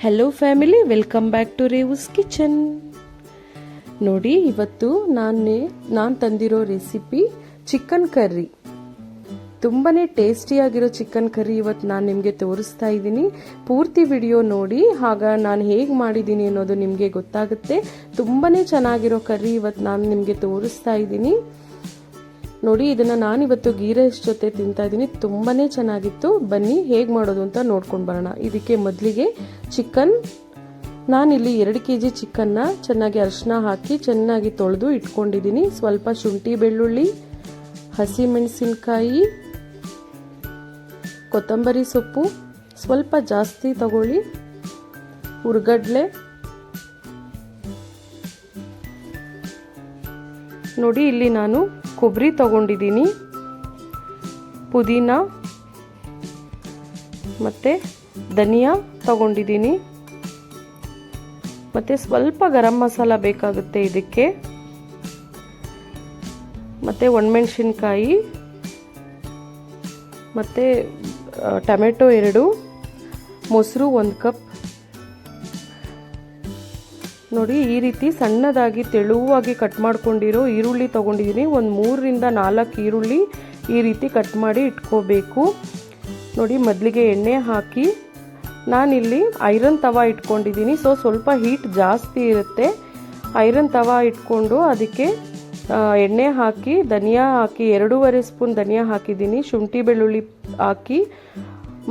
Hello family, welcome back to Revu's kitchen. ನೋಡಿ, ಇವತ್ತು ನಾನು ತಂದಿರೋ ರೆಸಿಪಿ ಚಿಕನ್ ಕರ್ರಿ. ತುಂಬಾ ಟೇಸ್ಟಿಯಾಗಿರೋ ಚಿಕನ್ ಕರ್ರಿ ಇವತ್ತು ನಾನು ನಿಮಗೆ ತೋರಿಸ್ತಾ ಇದ್ದೀನಿ. ಪೂರ್ತಿ ವಿಡಿಯೋ ನೋಡಿ, ಆಗ ನಾನು ಹೇಗೆ ಮಾಡಿದ್ದೀನಿ ಅನ್ನೋದು ನಿಮಗೆ ಗೊತ್ತಾಗುತ್ತೆ. ತುಂಬಾ ಚೆನ್ನಾಗಿರೋ ಕರ್ರಿ ಇವತ್ತು ನಾನು ನಿಮಗೆ ತೋರಿಸ್ತಾ ಇದ್ದೀನಿ. ನೋಡಿ, ಇದನ್ನು ನಾನಿವತ್ತು ಗೀ ರೈಸ್ ಜೊತೆ ತಿಂತಾ ಇದ್ದೀನಿ. ತುಂಬಾ ಚೆನ್ನಾಗಿತ್ತು. ಬನ್ನಿ ಹೇಗೆ ಮಾಡೋದು ಅಂತ ನೋಡ್ಕೊಂಡು ಬರೋಣ. ಇದಕ್ಕೆ ಮೊದಲಿಗೆ ಚಿಕನ್, ನಾನಿಲ್ಲಿ 2 kg ಚಿಕನ್ನ ಚೆನ್ನಾಗಿ ಅರಿಶಿನ ಹಾಕಿ ಚೆನ್ನಾಗಿ ತೊಳೆದು ಇಟ್ಕೊಂಡಿದ್ದೀನಿ. ಸ್ವಲ್ಪ ಶುಂಠಿ ಬೆಳ್ಳುಳ್ಳಿ, ಹಸಿಮೆಣಸಿನಕಾಯಿ, ಕೊತ್ತಂಬರಿ ಸೊಪ್ಪು ಸ್ವಲ್ಪ ಜಾಸ್ತಿ ತಗೊಳ್ಳಿ, ಹುರ್ಗಡ್ಲೆ, ನೋಡಿ ಇಲ್ಲಿ ನಾನು ಕೊಬ್ಬರಿ ತಗೊಂಡಿದ್ದೀನಿ, ಪುದೀನ ಮತ್ತು ಧನಿಯಾ ತಗೊಂಡಿದ್ದೀನಿ, ಮತ್ತು ಸ್ವಲ್ಪ ಗರಂ ಮಸಾಲ ಬೇಕಾಗುತ್ತೆ ಇದಕ್ಕೆ, ಮತ್ತು ಒಣಮೆಣಸಿನ್ಕಾಯಿ, ಮತ್ತು ಟೊಮೆಟೊ 2, ಮೊಸರು 1 ಕಪ್. ನೋಡಿ, ಈ ರೀತಿ ಸಣ್ಣದಾಗಿ ತೆಳುವಾಗಿ ಕಟ್ ಮಾಡ್ಕೊಂಡಿರೋ ಈರುಳ್ಳಿ ತಗೊಂಡಿದ್ದೀನಿ. ಒಂದು 3 ರಿಂದ 4 ಈರುಳ್ಳಿ ಈ ರೀತಿ ಕಟ್ ಮಾಡಿ ಇಟ್ಕೋಬೇಕು. ನೋಡಿ, ಮೊದಲಿಗೆ ಎಣ್ಣೆ ಹಾಕಿ, ನಾನಿಲ್ಲಿ ಐರನ್ ತವಾ ಇಟ್ಕೊಂಡಿದ್ದೀನಿ. ಸ್ವಲ್ಪ ಹೀಟ್ ಜಾಸ್ತಿ ಇರುತ್ತೆ. ಐರನ್ ತವಾ ಇಟ್ಕೊಂಡು ಅದಕ್ಕೆ ಎಣ್ಣೆ ಹಾಕಿ, ಧನಿಯಾ ಹಾಕಿ 2.5 ಸ್ಪೂನ್ ಧನಿಯಾ ಹಾಕಿದ್ದೀನಿ, ಶುಂಠಿ ಬೆಳ್ಳುಳ್ಳಿ ಹಾಕಿ,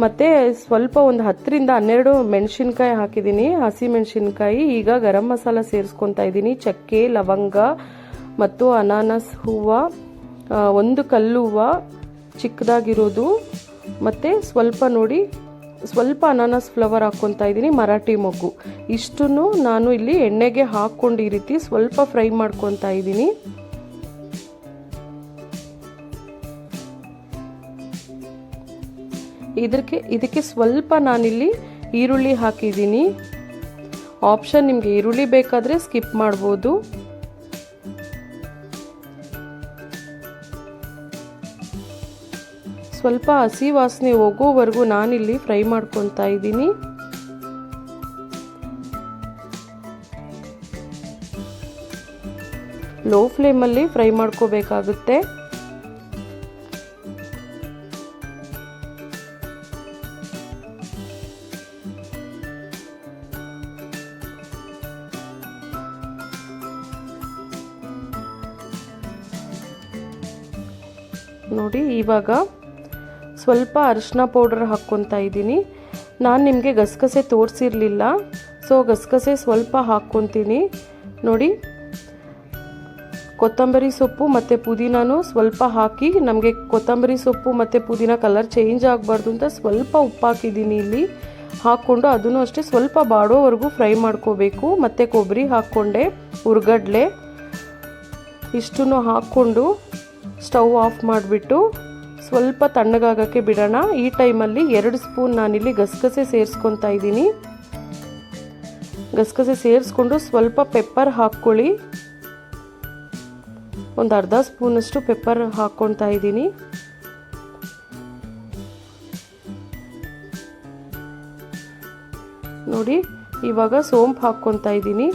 ಮತ್ತು ಸ್ವಲ್ಪ ಒಂದು 10 ರಿಂದ 12 ಮೆಣಸಿನ್ಕಾಯಿ ಹಾಕಿದ್ದೀನಿ, ಹಸಿ ಮೆಣಸಿನ್ಕಾಯಿ. ಈಗ ಗರಂ ಮಸಾಲ ಸೇರಿಸ್ಕೊತಾ ಇದ್ದೀನಿ. ಚಕ್ಕೆ, ಲವಂಗ ಮತ್ತು ಅನಾನಸ್ ಹೂವು, 1 ಕಲ್ಲು ಹೂವು ಚಿಕ್ಕದಾಗಿರೋದು, ಮತ್ತು ಸ್ವಲ್ಪ ಅನಾನಸ್ ಫ್ಲವರ್ ಹಾಕ್ಕೊತಾ ಇದ್ದೀನಿ, ಮರಾಠಿ ಮೊಗ್ಗು. ಇಷ್ಟನ್ನು ನಾನು ಇಲ್ಲಿ ಎಣ್ಣೆಗೆ ಹಾಕ್ಕೊಂಡು ಈ ರೀತಿ ಸ್ವಲ್ಪ ಫ್ರೈ ಮಾಡ್ಕೊತಾ ಇದ್ದೀನಿ. ಇದಕ್ಕೆ ಸ್ವಲ್ಪ ನಾನಿಲ್ಲಿ ಈರುಳ್ಳಿ ಹಾಕಿದ್ದೀನಿ. ಆಪ್ಷನ್, ನಿಮಗೆ ಈರುಳ್ಳಿ ಬೇಕಾದರೆ ಸ್ಕಿಪ್ ಮಾಡ್ಬೋದು. ಸ್ವಲ್ಪ ಹಸಿ ವಾಸನೆ ಹೋಗೋವರೆಗೂ ನಾನಿಲ್ಲಿ ಫ್ರೈ ಮಾಡ್ಕೊತಾ ಇದ್ದೀನಿ. ಲೋ ಫ್ಲೇಮಲ್ಲಿ ಫ್ರೈ ಮಾಡ್ಕೋಬೇಕಾಗುತ್ತೆ. ನೋಡಿ, ಇವಾಗ ಸ್ವಲ್ಪ ಅರಿಶಿನ ಪೌಡರ್ ಹಾಕ್ಕೊತಾ ಇದ್ದೀನಿ. ನಾನು ನಿಮಗೆ ಗಸಗಸೆ ತೋರಿಸಿರಲಿಲ್ಲ, ಗಸಗಸೆ ಸ್ವಲ್ಪ ಹಾಕ್ಕೊತೀನಿ. ನೋಡಿ, ಕೊತ್ತಂಬರಿ ಸೊಪ್ಪು ಮತ್ತು ಪುದೀನೂ ಸ್ವಲ್ಪ ಹಾಕಿ, ನಮಗೆ ಕೊತ್ತಂಬರಿ ಸೊಪ್ಪು ಮತ್ತು ಪುದೀನ ಕಲರ್ ಚೇಂಜ್ ಆಗಬಾರ್ದು ಅಂತ ಸ್ವಲ್ಪ ಉಪ್ಪು ಹಾಕಿದ್ದೀನಿ ಇಲ್ಲಿ ಹಾಕ್ಕೊಂಡು, ಅದನ್ನು ಅಷ್ಟೇ ಸ್ವಲ್ಪ ಬಾಡೋವರೆಗೂ ಫ್ರೈ ಮಾಡ್ಕೋಬೇಕು. ಮತ್ತು ಕೊಬ್ಬರಿ ಹಾಕ್ಕೊಂಡೆ, ಹುರ್ಗಡ್ಲೆ, ಇಷ್ಟನ್ನು ಹಾಕ್ಕೊಂಡು ಸ್ಟವ್ ಆಫ್ ಮಾಡಿಬಿಟ್ಟು ಸ್ವಲ್ಪ ತಣ್ಣಗಾಗಕ್ಕೆ ಬಿಡೋಣ. ಈ ಟೈಮಲ್ಲಿ 2 ಸ್ಪೂನ್ ನಾನಿಲ್ಲಿ ಗಸಗಸೆ ಸೇರಿಸ್ಕೊತಾ ಇದ್ದೀನಿ. ಗಸಗಸೆ ಸೇರಿಸ್ಕೊಂಡು ಸ್ವಲ್ಪ ಪೆಪ್ಪರ್ ಹಾಕ್ಕೊಳ್ಳಿ. ಒಂದು ಅರ್ಧ ಸ್ಪೂನಷ್ಟು ಪೆಪ್ಪರ್ ಹಾಕ್ಕೊತಾ ಇದ್ದೀನಿ. ನೋಡಿ, ಇವಾಗ ಸೋಂಪು ಹಾಕ್ಕೊತಾ ಇದ್ದೀನಿ.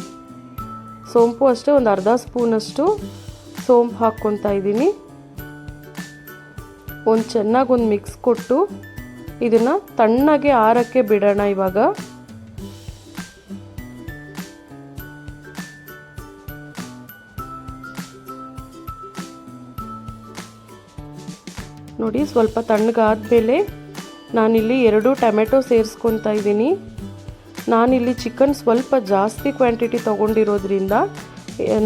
ಸೋಂಪು ಅಷ್ಟೇ ಒಂದು ಅರ್ಧ ಸ್ಪೂನಷ್ಟು ಸೋಂಪು ಹಾಕ್ಕೊತಾ ಇದ್ದೀನಿ. ಚೆನ್ನಾಗಿ ಒಂದು ಮಿಕ್ಸ್ ಕೊಟ್ಟು ಇದನ್ನು ತಣ್ಣಗೆ ಆರಕ್ಕೆ ಬಿಡೋಣ. ಇವಾಗ ನೋಡಿ, ಸ್ವಲ್ಪ ತಣ್ಣಗಾದ್ಮೇಲೆ ನಾನಿಲ್ಲಿ 2 ಟೊಮೆಟೊ ಸೇರಿಸ್ಕೊತಾ ಇದ್ದೀನಿ. ನಾನಿಲ್ಲಿ ಚಿಕನ್ ಸ್ವಲ್ಪ ಜಾಸ್ತಿ ಕ್ವಾಂಟಿಟಿ ತೊಗೊಂಡಿರೋದ್ರಿಂದ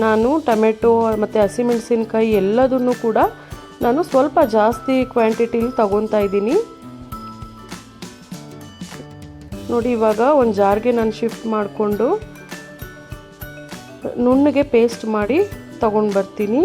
ನಾನು ಟೊಮೆಟೊ ಮತ್ತು ಹಸಿಮೆಣಸಿನ್ಕಾಯಿ ಎಲ್ಲದನ್ನು ಕೂಡ ನಾನು ಸ್ವಲ್ಪ ಜಾಸ್ತಿ ಕ್ವಾಂಟಿಟಿಲಿ ತಗೊತಾ ಇದ್ದೀನಿ. ನೋಡಿ, ಇವಾಗ ಒಂದು ಜಾರ್ಗೆ ನಾನು ಶಿಫ್ಟ್ ಮಾಡಿಕೊಂಡು ನುಣ್ಣಗೆ ಪೇಸ್ಟ್ ಮಾಡಿ ತಗೊಂಡು ಬರ್ತೀನಿ.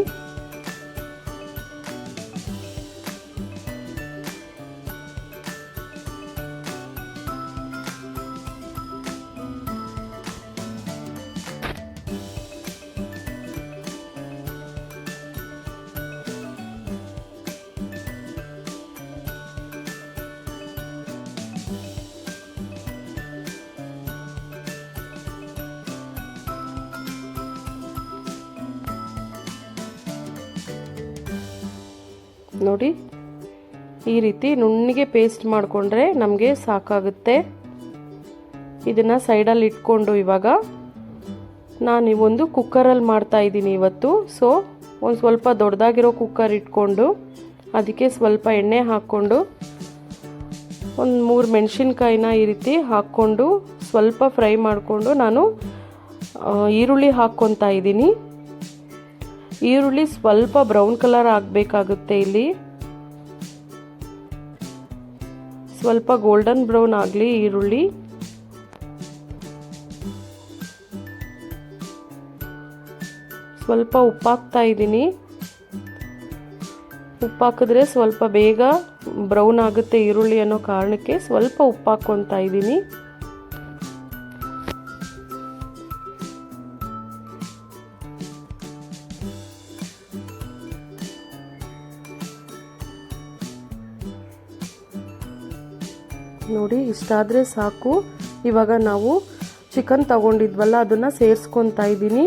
ನೋಡಿ ಈ ರೀತಿ ನುಣ್ಣಗೆ ಪೇಸ್ಟ್ ಮಾಡಿಕೊಂಡ್ರೆ ನಮಗೆ ಸಾಕಾಗುತ್ತೆ. ಇದನ್ನು ಸೈಡಲ್ಲಿ ಇಟ್ಕೊಂಡು ಇವಾಗ ನಾನು ಒಂದು ಕುಕ್ಕರಲ್ಲಿ ಮಾಡ್ತಾ ಇದ್ದೀನಿ ಇವತ್ತು. ಸೊ ಒಂದು ಸ್ವಲ್ಪ ದೊಡ್ಡದಾಗಿರೋ ಕುಕ್ಕರ್ ಇಟ್ಕೊಂಡು ಅದಕ್ಕೆ ಸ್ವಲ್ಪ ಎಣ್ಣೆ ಹಾಕ್ಕೊಂಡು ಒಂದು 3 ಮೆಣಸಿನ್ಕಾಯಿನ ಈ ರೀತಿ ಹಾಕ್ಕೊಂಡು ಸ್ವಲ್ಪ ಫ್ರೈ ಮಾಡಿಕೊಂಡು ನಾನು ಈರುಳ್ಳಿ ಹಾಕ್ಕೊತಾ ಇದ್ದೀನಿ. ಈರುಳ್ಳಿ ಸ್ವಲ್ಪ ಬ್ರೌನ್ ಕಲರ್ ಆಗಬೇಕಾಗುತ್ತೆ. ಇಲ್ಲಿ ಸ್ವಲ್ಪ ಗೋಲ್ಡನ್ ಬ್ರೌನ್ ಆಗಲಿ ಈರುಳ್ಳಿ. ಸ್ವಲ್ಪ ಉಪ್ಪು ಹಾಕ್ತಾ ಇದ್ದೀನಿ. ಉಪ್ಪು ಹಾಕಿದ್ರೆ ಸ್ವಲ್ಪ ಬೇಗ ಬ್ರೌನ್ ಆಗುತ್ತೆ ಈರುಳ್ಳಿ ಅನ್ನೋ ಕಾರಣಕ್ಕೆ ಸ್ವಲ್ಪ ಉಪ್ಪು ಹಾಕ್ಕೊತಾ ಇದ್ದೀನಿ. ನೋಡಿ ಇಷ್ಟಾದರೆ ಸಾಕು. ಇವಾಗ ನಾವು ಚಿಕನ್ ತಗೊಂಡಿದ್ವಲ್ಲ ಅದನ್ನು ಸೇರಿಸ್ಕೊತಾ ಇದ್ದೀನಿ.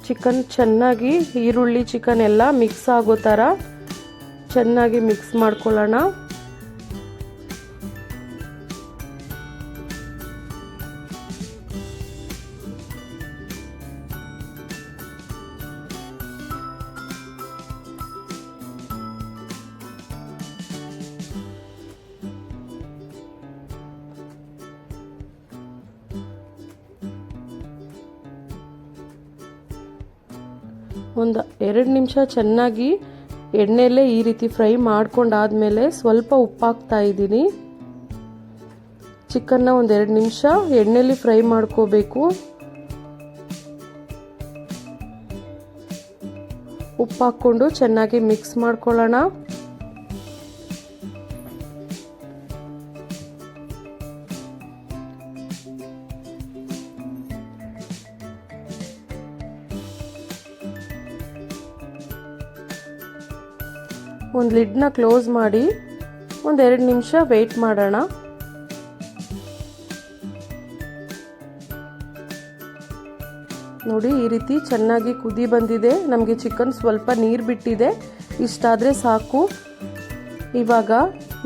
ಚಿಕನ್ ಚೆನ್ನಾಗಿ ಈರುಳ್ಳಿ ಚಿಕನ್ ಎಲ್ಲ ಮಿಕ್ಸ್ ಆಗೋ ಥರ ಚೆನ್ನಾಗಿ ಮಿಕ್ಸ್ ಮಾಡ್ಕೊಳ್ಳೋಣ. ಒಂದು 2 ನಿಮಿಷ ಚೆನ್ನಾಗಿ ಎಣ್ಣೆಯಲ್ಲೇ ಈ ರೀತಿ ಫ್ರೈ ಮಾಡ್ಕೊಂಡಾದ್ಮೇಲೆ ಸ್ವಲ್ಪ ಉಪ್ಪು ಹಾಕ್ತಾ ಇದ್ದೀನಿ. ಚಿಕನ್ನ ಒಂದು 2 ನಿಮಿಷ ಎಣ್ಣೆಯಲ್ಲಿ ಫ್ರೈ ಮಾಡ್ಕೋಬೇಕು. ಉಪ್ಪು ಹಾಕ್ಕೊಂಡು ಚೆನ್ನಾಗಿ ಮಿಕ್ಸ್ ಮಾಡ್ಕೊಳ್ಳೋಣ. ಒಂದು ಲಿಡ್ನ ಕ್ಲೋಸ್ ಮಾಡಿ ಒಂದು 2 ನಿಮಿಷ ವೆಯ್ಟ್ ಮಾಡೋಣ. ನೋಡಿ ಈ ರೀತಿ ಚೆನ್ನಾಗಿ ಕುದಿ ಬಂದಿದೆ. ನಮಗೆ ಚಿಕನ್ ಸ್ವಲ್ಪ ನೀರು ಬಿಟ್ಟಿದೆ. ಇಷ್ಟಾದರೆ ಸಾಕು. ಇವಾಗ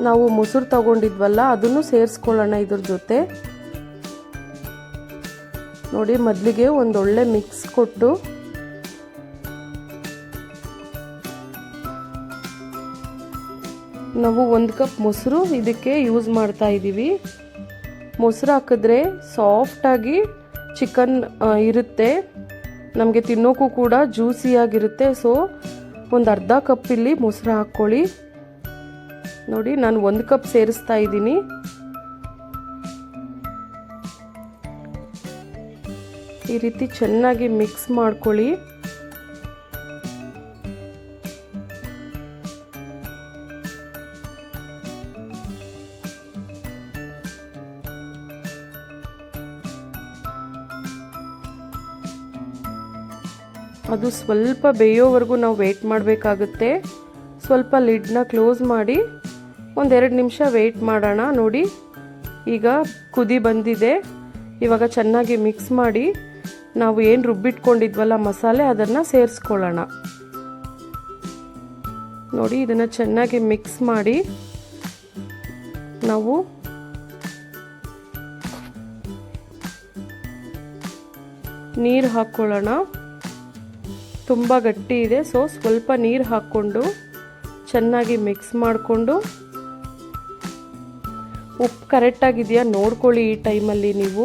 ನಾವು ಮೊಸರು ತಗೊಂಡಿದ್ವಲ್ಲ ಅದನ್ನು ಸೇರಿಸ್ಕೊಳ್ಳೋಣ ಇದ್ರ ಜೊತೆ. ನೋಡಿ ಮೊದಲಿಗೆ ಒಂದೊಳ್ಳೆ ಮಿಕ್ಸ್ ಕೊಟ್ಟು ನಾವು 1 ಕಪ್ ಮೊಸರು ಇದಕ್ಕೆ ಯೂಸ್ ಮಾಡ್ತಾ ಇದ್ದೀವಿ. ಮೊಸರು ಹಾಕಿದ್ರೆ ಸಾಫ್ಟಾಗಿ ಚಿಕನ್ ಇರುತ್ತೆ, ನಮಗೆ ತಿನ್ನೋಕ್ಕೂ ಕೂಡ ಜ್ಯೂಸಿಯಾಗಿರುತ್ತೆ. ಸೊ ಒಂದು ಅರ್ಧ ಕಪ್ ಇಲ್ಲಿ ಮೊಸರು ಹಾಕ್ಕೊಳ್ಳಿ. ನೋಡಿ ನಾನು 1 ಕಪ್ ಸೇರಿಸ್ತಾ ಇದ್ದೀನಿ. ಈ ರೀತಿ ಚೆನ್ನಾಗಿ ಮಿಕ್ಸ್ ಮಾಡ್ಕೊಳ್ಳಿ. ಅದು ಸ್ವಲ್ಪ ಬೇಯೋವರೆಗೂ ನಾವು ವೆಯ್ಟ್ ಮಾಡಬೇಕಾಗುತ್ತೆ. ಸ್ವಲ್ಪ ಲಿಡ್ನ ಕ್ಲೋಸ್ ಮಾಡಿ ಒಂದು 2 ನಿಮಿಷ ವೆಯ್ಟ್ ಮಾಡೋಣ. ನೋಡಿ ಈಗ ಕುದಿ ಬಂದಿದೆ. ಇವಾಗ ಚೆನ್ನಾಗಿ ಮಿಕ್ಸ್ ಮಾಡಿ ನಾವು ಏನು ರುಬ್ಬಿಟ್ಕೊಂಡಿದ್ವಲ್ಲ ಮಸಾಲೆ ಅದನ್ನು ಸೇರಿಸ್ಕೊಳ್ಳೋಣ. ನೋಡಿ ಇದನ್ನು ಚೆನ್ನಾಗಿ ಮಿಕ್ಸ್ ಮಾಡಿ ನಾವು ನೀರು ಹಾಕ್ಕೊಳ್ಳೋಣ. ತುಂಬ ಗಟ್ಟಿ ಇದೆ, ಸೊ ಸ್ವಲ್ಪ ನೀರು ಹಾಕ್ಕೊಂಡು ಚೆನ್ನಾಗಿ ಮಿಕ್ಸ್ ಮಾಡಿಕೊಂಡು ಉಪ್ಪು ಕರೆಕ್ಟಾಗಿದೆಯಾ ನೋಡ್ಕೊಳ್ಳಿ. ಈ ಟೈಮಲ್ಲಿ ನೀವು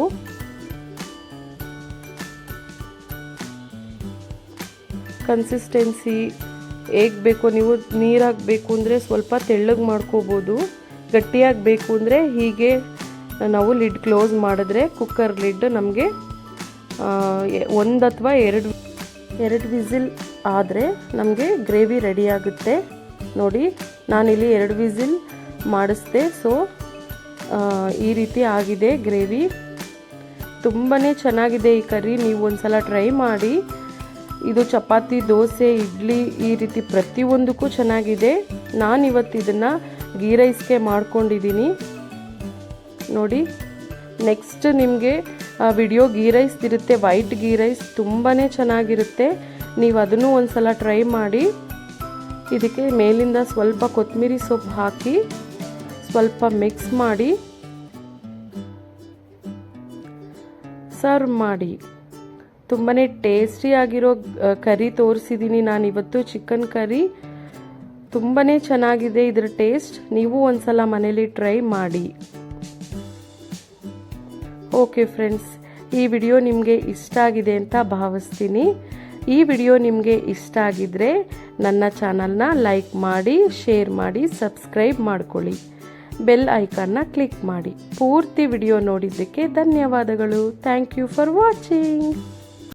ಕನ್ಸಿಸ್ಟೆನ್ಸಿ ಹೇಗೆ ಬೇಕೋ, ನೀವು ನೀರಾಗಬೇಕು ಅಂದರೆ ಸ್ವಲ್ಪ ತೆಳ್ಳಗೆ ಮಾಡ್ಕೋಬೋದು, ಗಟ್ಟಿಯಾಗಬೇಕು ಅಂದರೆ ಹೀಗೆ ನಾವು ಲಿಡ್ ಕ್ಲೋಸ್ ಮಾಡಿದ್ರೆ ಕುಕ್ಕರ್ ಲಿಡ್ ನಮಗೆ 1 ಅಥವಾ 2 ವಿಸಿಲ್ ಆದರೆ ನಮಗೆ ಗ್ರೇವಿ ರೆಡಿ ಆಗುತ್ತೆ. ನೋಡಿ ನಾನಿಲ್ಲಿ 2 ವಿಸಿಲ್ ಮಾಡಿಸ್ದೆ. ಸೊ ಈ ರೀತಿ ಆಗಿದೆ ಗ್ರೇವಿ. ತುಂಬಾ ಚೆನ್ನಾಗಿದೆ ಈ ಕರ್ರಿ. ನೀವು ಒಂದ್ಸಲ ಟ್ರೈ ಮಾಡಿ. ಇದು ಚಪಾತಿ, ದೋಸೆ, ಇಡ್ಲಿ ಈ ರೀತಿ ಪ್ರತಿಯೊಂದಕ್ಕೂ ಚೆನ್ನಾಗಿದೆ. ನಾನಿವತ್ತು ಇದನ್ನು ಗೀ ರೈಸ್ಗೆ ಮಾಡ್ಕೊಂಡಿದ್ದೀನಿ. ನೋಡಿ ನೆಕ್ಸ್ಟ್ ನಿಮಗೆ ವಿಡಿಯೋ ಗೀ ರೈಸ್ ಇರುತ್ತೆ, ವೈಟ್ ಗೀ ರೈಸ್ ತುಂಬಾ ಚೆನ್ನಾಗಿರುತ್ತೆ. ನೀವು ಅದನ್ನು ಒಂದು ಸಲ ಟ್ರೈ ಮಾಡಿ. ಇದಕ್ಕೆ ಮೇಲಿಂದ ಸ್ವಲ್ಪ ಕೊತ್ತಂಬರಿ ಸೊಪ್ಪು ಹಾಕಿ ಸ್ವಲ್ಪ ಮಿಕ್ಸ್ ಮಾಡಿ ಸರ್ವ್ ಮಾಡಿ. ತುಂಬಾ ಟೇಸ್ಟಿಯಾಗಿರೋ ಕರಿ ತೋರಿಸಿದ್ದೀನಿ ನಾನಿವತ್ತು, ಚಿಕನ್ ಕರಿ. ತುಂಬಾ ಚೆನ್ನಾಗಿದೆ ಇದರ ಟೇಸ್ಟ್. ನೀವು ಒಂದ್ಸಲ ಮನೇಲಿ ಟ್ರೈ ಮಾಡಿ. ಓಕೆ ಫ್ರೆಂಡ್ಸ್, ಈ ವಿಡಿಯೋ ನಿಮಗೆ ಇಷ್ಟ ಆಗಿದೆ ಅಂತ ಭಾವಿಸ್ತೀನಿ. ಈ ವಿಡಿಯೋ ನಿಮಗೆ ಇಷ್ಟ ಆಗಿದ್ರೆ ನನ್ನ ಚಾನಲ್ನ ಲೈಕ್ ಮಾಡಿ, ಶೇರ್ ಮಾಡಿ, ಸಬ್ಸ್ಕ್ರೈಬ್ ಮಾಡ್ಕೊಳ್ಳಿ. ಬೆಲ್ ಐಕಾನ್ನ ಕ್ಲಿಕ್ ಮಾಡಿ. ಪೂರ್ತಿ ವಿಡಿಯೋ ನೋಡಿದ್ದಕ್ಕೆ ಧನ್ಯವಾದಗಳು. Thank you for watching.